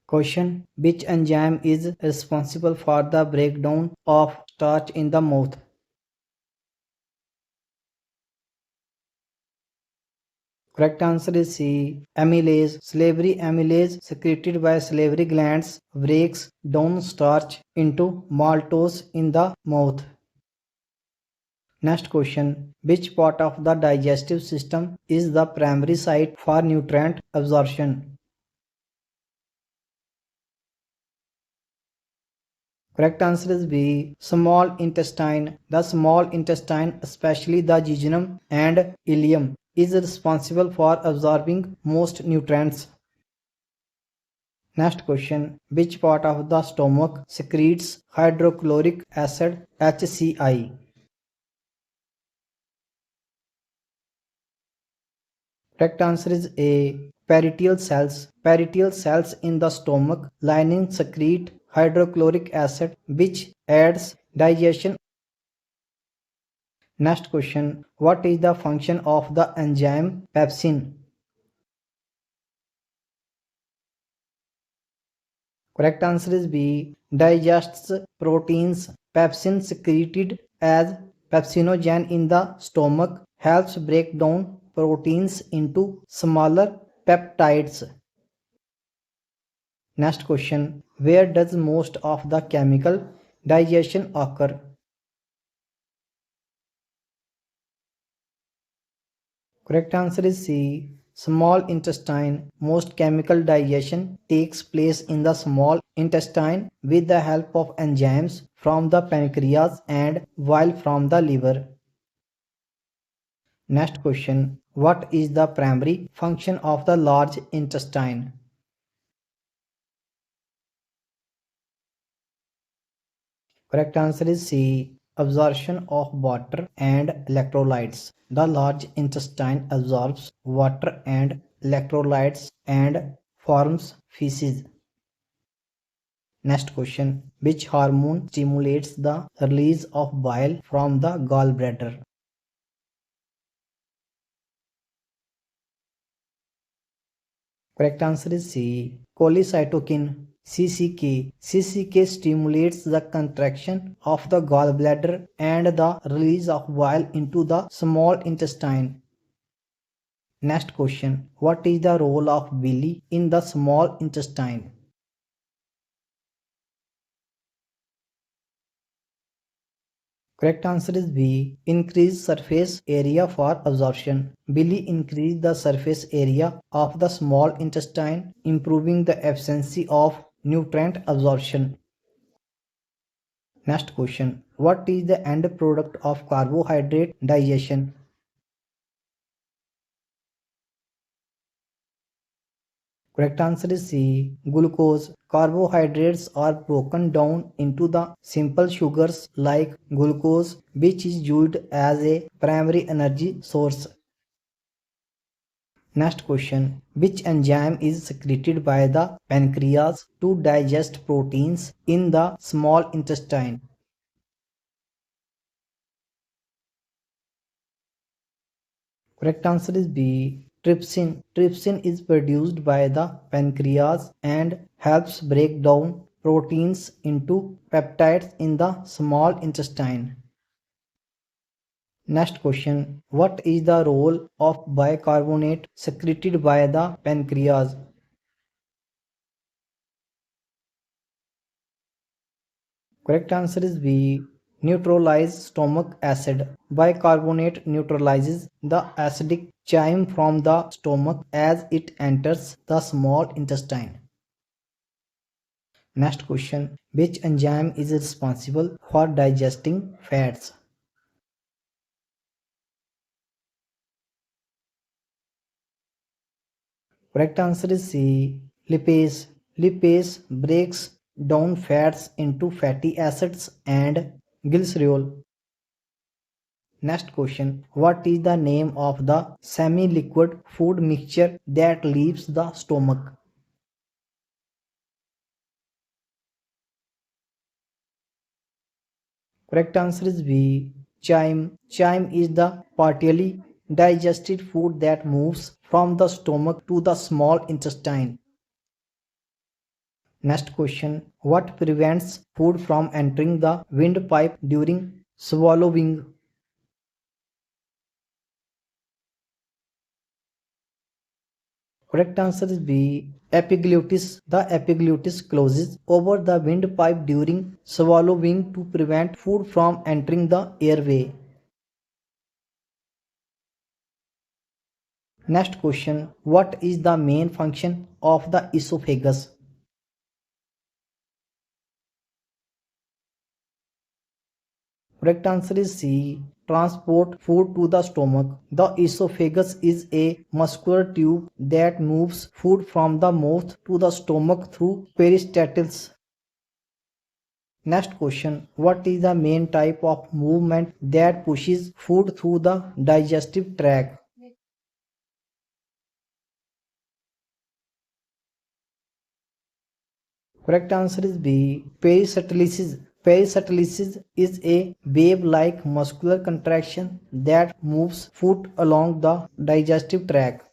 Question: which enzyme is responsible for the breakdown of starch in the mouth? Correct answer is C. Amylase. Salivary amylase secreted by salivary glands breaks down starch into maltose in the mouth. Next question. Which part of the digestive system is the primary site for nutrient absorption? Correct answer is B. Small intestine. The small intestine, especially the jejunum and ileum, is responsible for absorbing most nutrients. Next question. Which part of the stomach secretes hydrochloric acid HCl? Correct answer is A. Parietal cells. Parietal cells in the stomach lining secrete hydrochloric acid which aids digestion. Next question. What is the function of the enzyme pepsin? Correct answer is B. Digests proteins. Pepsin secreted as pepsinogen in the stomach helps break down proteins into smaller peptides. Next question. Where does most of the chemical digestion occur? Correct answer is C. Small intestine. Most chemical digestion takes place in the small intestine with the help of enzymes from the pancreas and while from the liver. Next question. What is the primary function of the large intestine? Correct answer is C. Absorption of water and electrolytes. The large intestine absorbs water and electrolytes and forms feces. Next question. Which hormone stimulates the release of bile from the gallbladder? Correct answer is C. Cholecytokine. CCK. CCK stimulates the contraction of the gallbladder and the release of bile into the small intestine. Next question. What is the role of villi in the small intestine? Correct answer is B. Increase surface area for absorption. Villi increase the surface area of the small intestine, improving the efficiency of nutrient absorption. Next question. What is the end product of carbohydrate digestion? Correct answer is C. Glucose. Carbohydrates are broken down into the simple sugars like glucose, which is used as a primary energy source. Next question. Which enzyme is secreted by the pancreas to digest proteins in the small intestine? Correct answer is B. Trypsin. Trypsin is produced by the pancreas and helps break down proteins into peptides in the small intestine. Next question. What is the role of bicarbonate secreted by the pancreas? Correct answer is B. Neutralize stomach acid. Bicarbonate neutralizes the acidic chyme from the stomach as it enters the small intestine. Next question. Which enzyme is responsible for digesting fats? Correct answer is C. Lipase. Lipase breaks down fats into fatty acids and glycerol. Next question. What is the name of the semi-liquid food mixture that leaves the stomach? Correct answer is B. Chyme. Chyme is the partially digested food that moves from the stomach to the small intestine. Next question. What prevents food from entering the windpipe during swallowing? Correct answer is B. Epiglottis. The epiglottis closes over the windpipe during swallowing to prevent food from entering the airway. Next question. What is the main function of the esophagus? Correct answer is C. Transport food to the stomach. The esophagus is a muscular tube that moves food from the mouth to the stomach through peristaltics. Next question. What is the main type of movement that pushes food through the digestive tract? Correct answer is B. Peristaltics. Peristaltics is a wave-like muscular contraction that moves food along the digestive tract.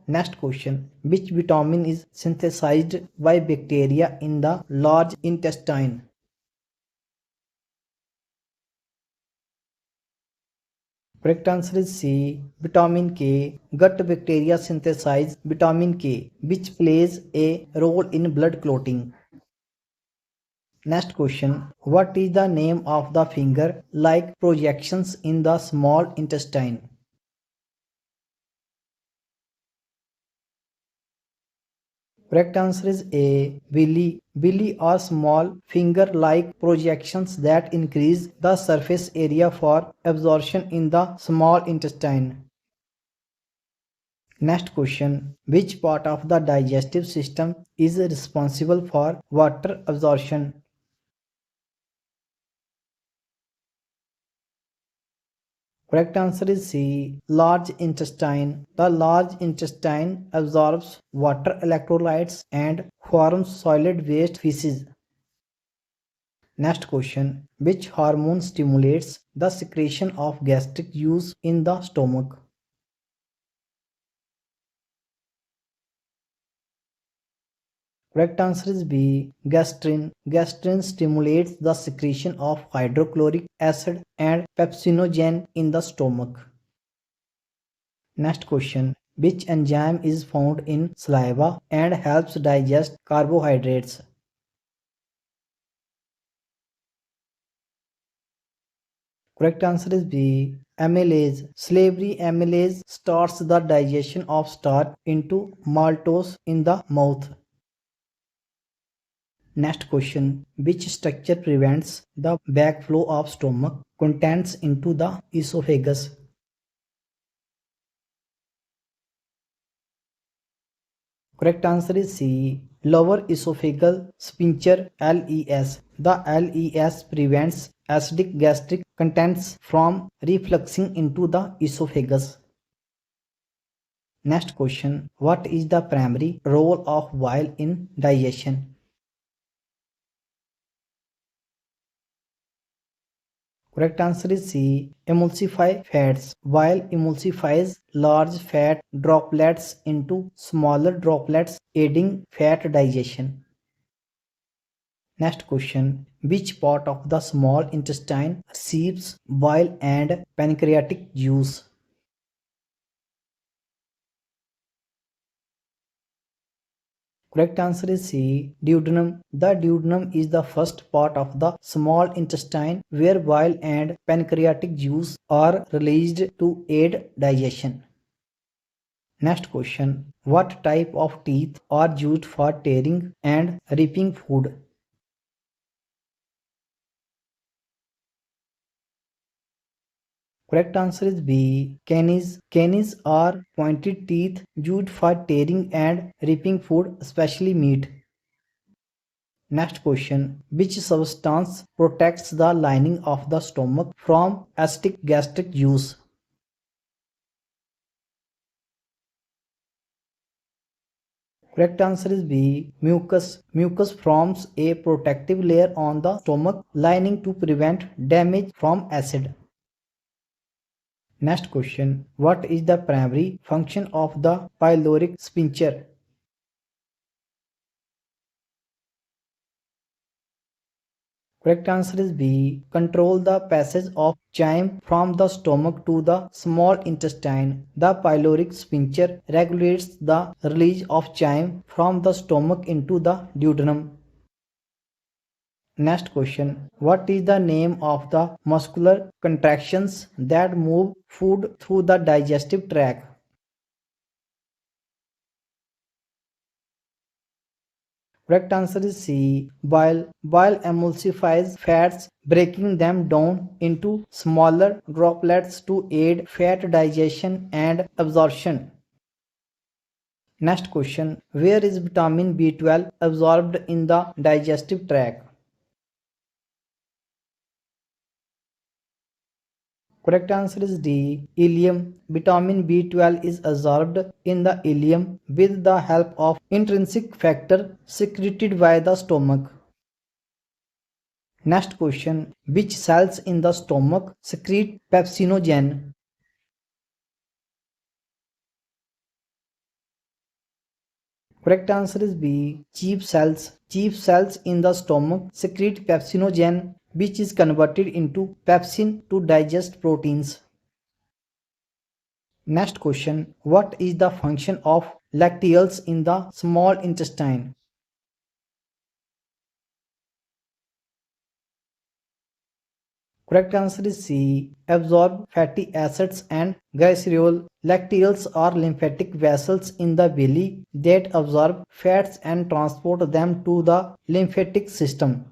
Next question. Which vitamin is synthesized by bacteria in the large intestine? Correct answer is C. Vitamin K. Gut bacteria synthesize vitamin K, which plays a role in blood clotting. Next question. What is the name of the finger like projections in the small intestine? Correct answer is A. Villi. Villi are small finger-like projections that increase the surface area for absorption in the small intestine. Next question. Which part of the digestive system is responsible for water absorption? Correct answer is C. Large intestine. The large intestine absorbs water electrolytes and forms solid waste feces. Next question. Which hormone stimulates the secretion of gastric juice in the stomach? Correct answer is B. Gastrin. Gastrin stimulates the secretion of hydrochloric acid and pepsinogen in the stomach. Next question. Which enzyme is found in saliva and helps digest carbohydrates? Correct answer is B. Amylase. Salivary amylase starts the digestion of starch into maltose in the mouth. Next question. Which structure prevents the backflow of stomach contents into the esophagus? Correct answer is C. Lower esophageal sphincter LES. The LES prevents acidic gastric contents from refluxing into the esophagus. Next question. What is the primary role of bile in digestion? Correct answer is C. Emulsify fats. Bile emulsifies large fat droplets into smaller droplets, aiding fat digestion. Next question. Which part of the small intestine receives bile and pancreatic juice? Correct answer is C. Duodenum. The duodenum is the first part of the small intestine where bile and pancreatic juice are released to aid digestion. Next question. What type of teeth are used for tearing and ripping food? Correct answer is B. Canines. Canines are pointed teeth used for tearing and ripping food, especially meat. Next question. Which substance protects the lining of the stomach from acidic gastric juice? Correct answer is B. Mucus. Mucus forms a protective layer on the stomach lining to prevent damage from acid. Next question. What is the primary function of the pyloric sphincter? Correct answer is B. Control the passage of chyme from the stomach to the small intestine. The pyloric sphincter regulates the release of chyme from the stomach into the duodenum. Next question. What is the name of the muscular contractions that move food through the digestive tract? Correct answer is C. Bile emulsifies fats, breaking them down into smaller droplets to aid fat digestion and absorption. Next question. Where is vitamin B12 absorbed in the digestive tract? Correct answer is D. Ileum. Vitamin B12 is absorbed in the ileum with the help of intrinsic factor secreted by the stomach. Next question. Which cells in the stomach secrete pepsinogen? Correct answer is B. Chief cells. Chief cells in the stomach secrete pepsinogen, which is converted into pepsin to digest proteins. Next question. What is the function of lacteals in the small intestine? Correct answer is C. Absorb fatty acids and glycerol. Lacteals are lymphatic vessels in the belly that absorb fats and transport them to the lymphatic system.